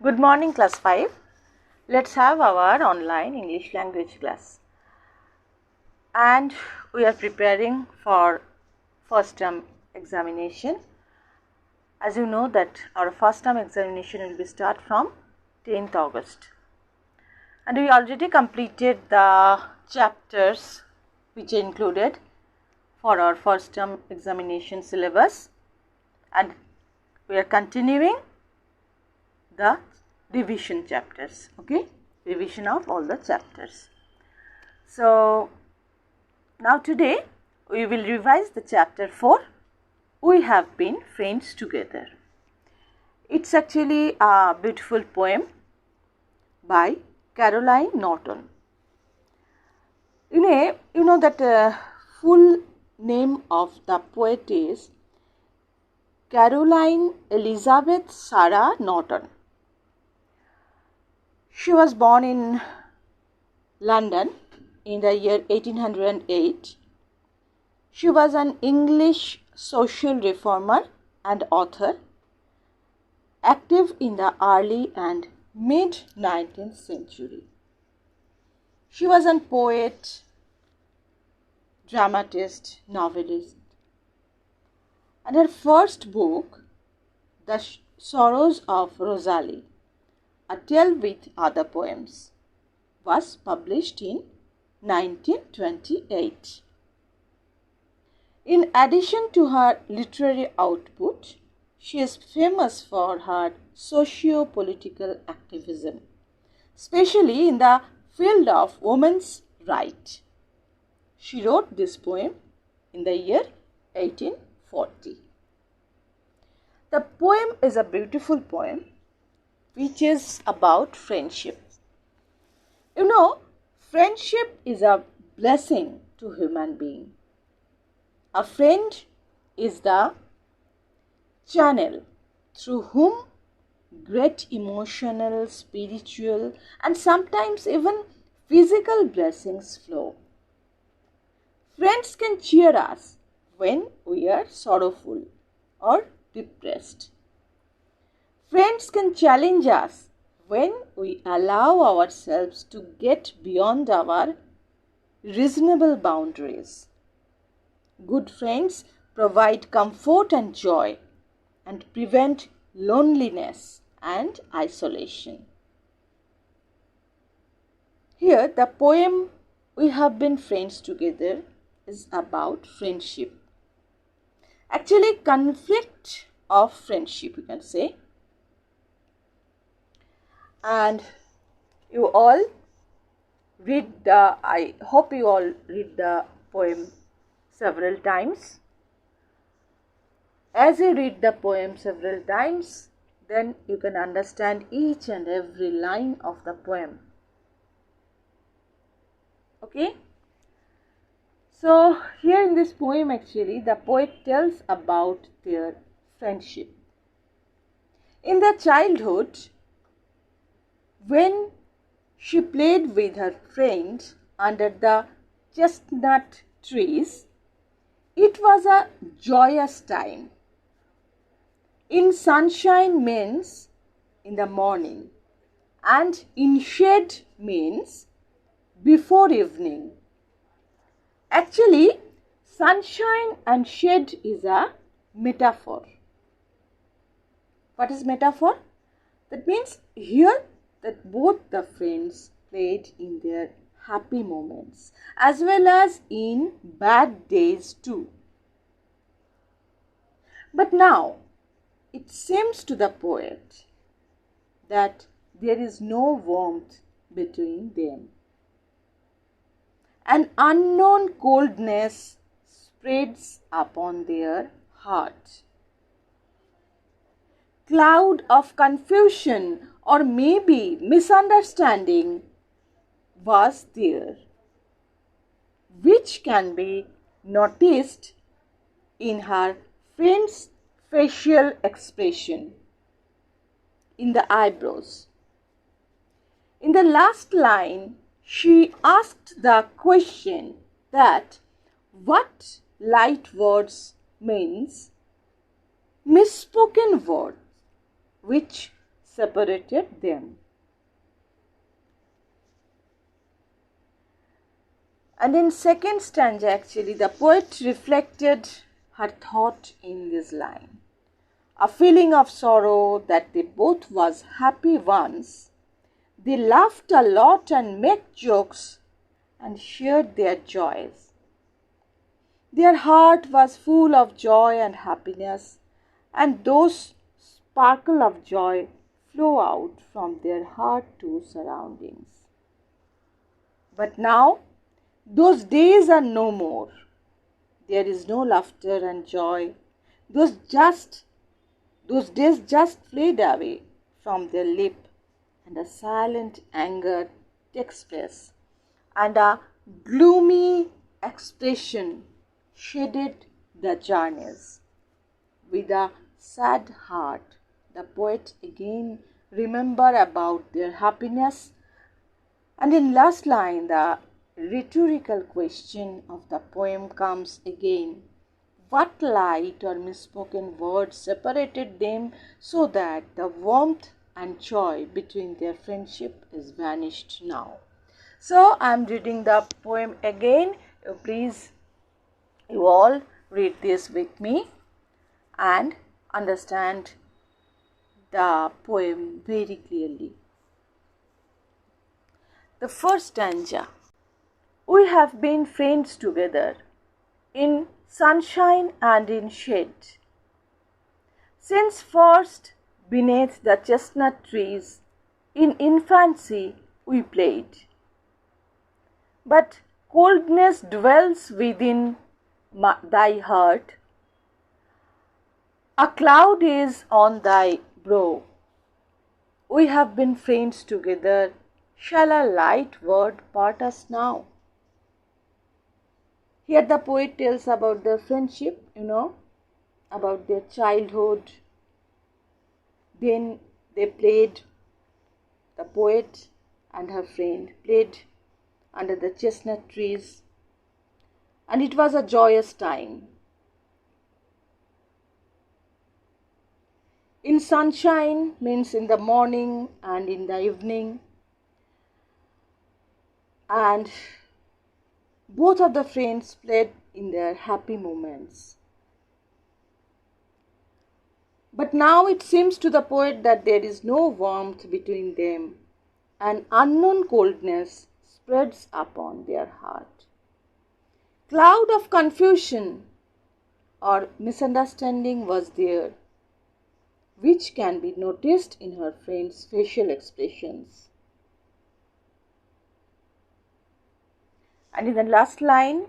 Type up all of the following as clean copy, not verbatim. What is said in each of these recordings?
Good morning, class 5. Let's have our online English language class. And we are preparing for first term examination. As you know that our first term examination will be start from 10th August. And we already completed the chapters which are included for our first term examination syllabus. And we are continuing the revision chapters, okay, revision of all the chapters. So now today we will revise the chapter 4, We Have Been Friends Together. It's actually a beautiful poem by Caroline Norton. You know that full name of the poet is Caroline Elizabeth Sarah Norton. She was born in London in the year 1808. She was an English social reformer and author, active in the early and mid-19th century. She was a poet, dramatist, novelist. And her first book, The Sorrows of Rosalie, A Tale with Other Poems, was published in 1928. In addition to her literary output, she is famous for her socio-political activism, especially in the field of women's rights. She wrote this poem in the year 1840. The poem is a beautiful poem which is about friendship. You know, friendship is a blessing to human being. A friend is the channel through whom great emotional, spiritual, and sometimes even physical blessings flow. Friends can cheer us when we are sorrowful or depressed. Friends can challenge us when we allow ourselves to get beyond our reasonable boundaries. Good friends provide comfort and joy and prevent loneliness and isolation. Here, the poem We Have Been Friends Together is about friendship. Actually, conflict of friendship, you can say. And I hope you all read the poem several times. As you read the poem several times, then you can understand each and every line of the poem. Okay? So, here in this poem actually, the poet tells about their friendship. In their childhood, when she played with her friends under the chestnut trees, it was a joyous time. In sunshine means in the morning, and in shade means before evening. Actually, sunshine and shade is a metaphor. What is metaphor? That means here that both the friends played in their happy moments as well as in bad days too. But now, it seems to the poet that there is no warmth between them. An unknown coldness spreads upon their heart. Cloud of confusion or maybe misunderstanding was there, which can be noticed in her friend's facial expression, in the eyebrows. In the last line, she asked the question that what light words means misspoken words which separated them. And in second stanza, actually, the poet reflected her thought in this line. A feeling of sorrow that they both was happy once. They laughed a lot and made jokes and shared their joys. Their heart was full of joy and happiness, and those sparkle of joy flow out from their heart to surroundings. But now, those days are no more. There is no laughter and joy. Those days just fade away from their lip, and a silent anger takes place, and a gloomy expression shaded the journeys. With a sad heart, the poet again remember about their happiness, and in last line the rhetorical question of the poem comes again. What light or misspoken words separated them so that the warmth and joy between their friendship is vanished now? So I am reading the poem again. Please, you all read this with me and understand the poem very clearly. The first stanza. We have been friends together in sunshine and in shade. Since first beneath the chestnut trees in infancy we played. But coldness dwells within thy heart. A cloud is on thy brow. We have been friends together. Shall a light word part us now? Here the poet tells about their friendship, about their childhood. Then they played, the poet and her friend played under the chestnut trees, and it was a joyous time. In sunshine means in the morning and in the evening, and both of the friends played in their happy moments. But now it seems to the poet that there is no warmth between them. An unknown coldness spreads upon their heart. Cloud of confusion or misunderstanding was there, which can be noticed in her friend's facial expressions. And in the last line,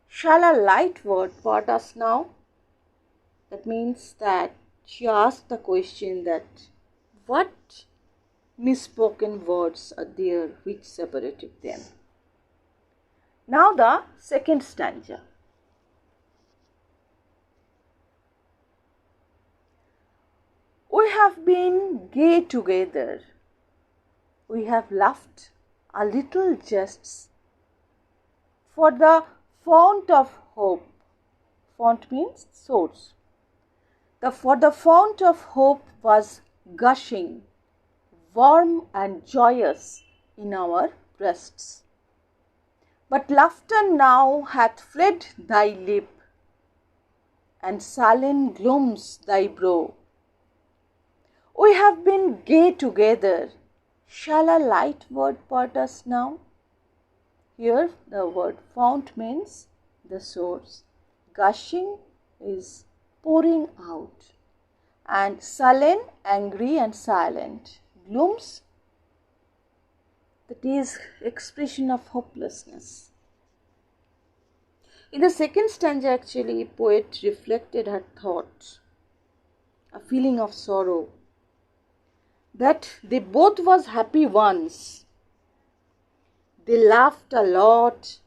shall a light word part us now? That means that she asked the question that what misspoken words are there which separated them. Now the second stanza. We have been gay together. We have laughed a little jests. For the fount of hope, fount means source. For the fount of hope was gushing, warm and joyous in our breasts. But laughter now hath fled thy lip, and sullen glooms thy brow. We have been gay together. Shall a light word part us now? Here the word fount means the source. Gushing is pouring out. And sullen, angry and silent. Glooms, that is expression of hopelessness. In the second stanza actually, poet reflected her thoughts, a feeling of sorrow, that they both was happy once. They laughed a lot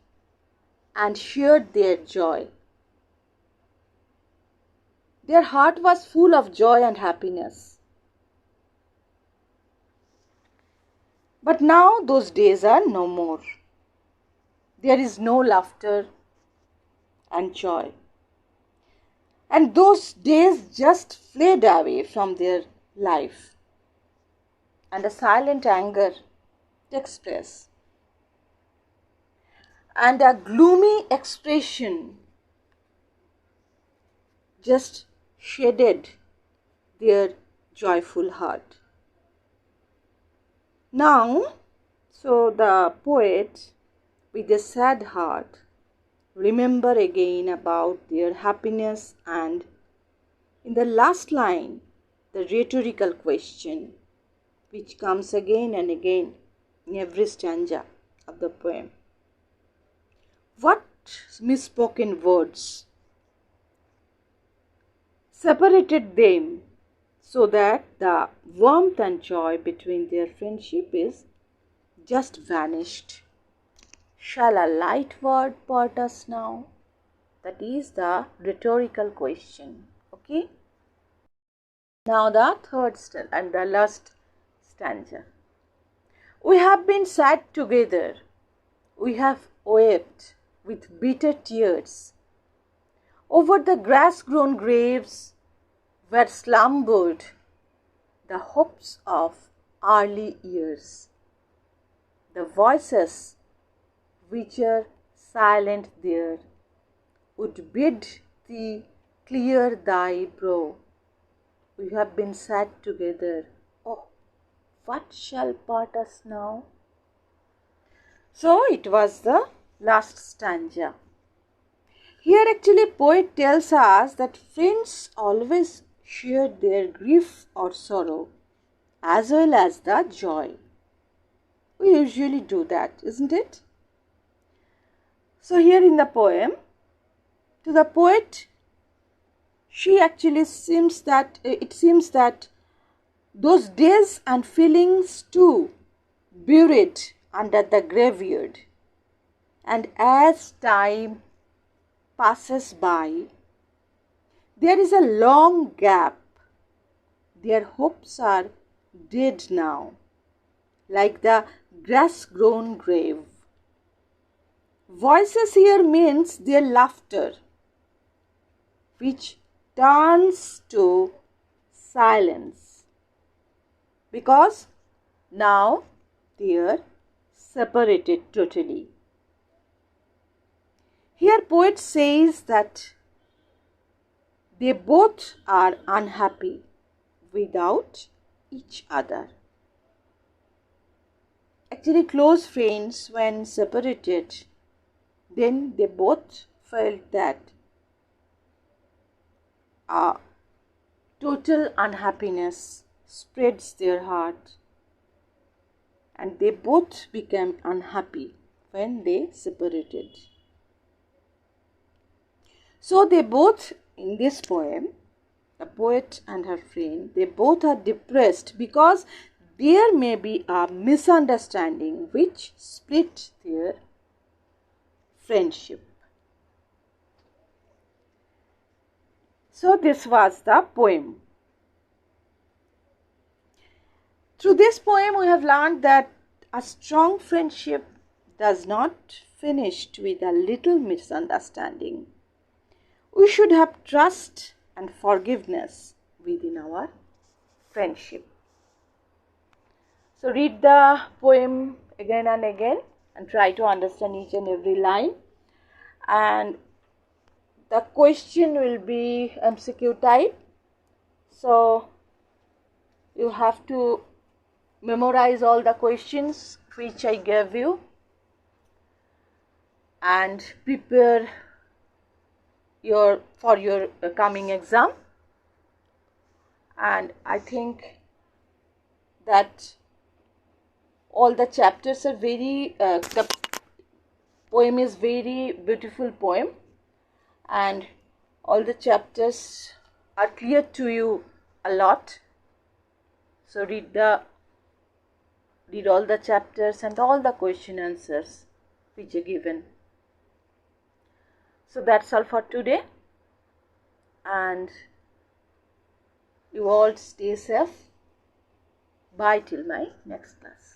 and shared their joy. Their heart was full of joy and happiness. But now those days are no more. There is no laughter and joy. And those days just fled away from their life. and a silent anger takes place, and a gloomy expression just shaded their joyful heart. Now, so the poet, with a sad heart, remember again about their happiness, and in the last line, the rhetorical question, which comes again and again in every stanza of the poem. What misspoken words separated them so that the warmth and joy between their friendship is just vanished? Shall a light word part us now? That is the rhetorical question. Okay? Now the third and the last stanza. We have been sad together. We have wept with bitter tears over the grass-grown graves where slumbered the hopes of early years. The voices which are silent there would bid thee clear thy brow. We have been sad together. Oh, what shall part us now? So it was the last stanza. Here actually poet tells us that friends always share their grief or sorrow as well as the joy. We usually do that, isn't it? So here in the poem, to the poet, it seems that those days and feelings too buried under the graveyard, and as time passes by, there is a long gap. Their hopes are dead now, like the grass-grown grave. Voices here means their laughter, which turns to silence, because now they are separated totally. Here poet says that they both are unhappy without each other. Actually, close friends, when separated, then they both felt that total unhappiness spreads their heart, and they both became unhappy when they separated. So they both, in this poem, the poet and her friend, they both are depressed because there may be a misunderstanding which split their friendship. So this was the poem. Through this poem we have learned that a strong friendship does not finish with a little misunderstanding. We should have trust and forgiveness within our friendship. So read the poem again and again and try to understand each and every line. And the question will be MCQ type. So you have to memorize all the questions which I gave you and prepare for your coming exam. And I think that all the chapters are the poem is very beautiful poem, and all the chapters are clear to you a lot. So read all the chapters and all the question answers which are given. So that's all for today, and you all stay safe. Bye till my next class.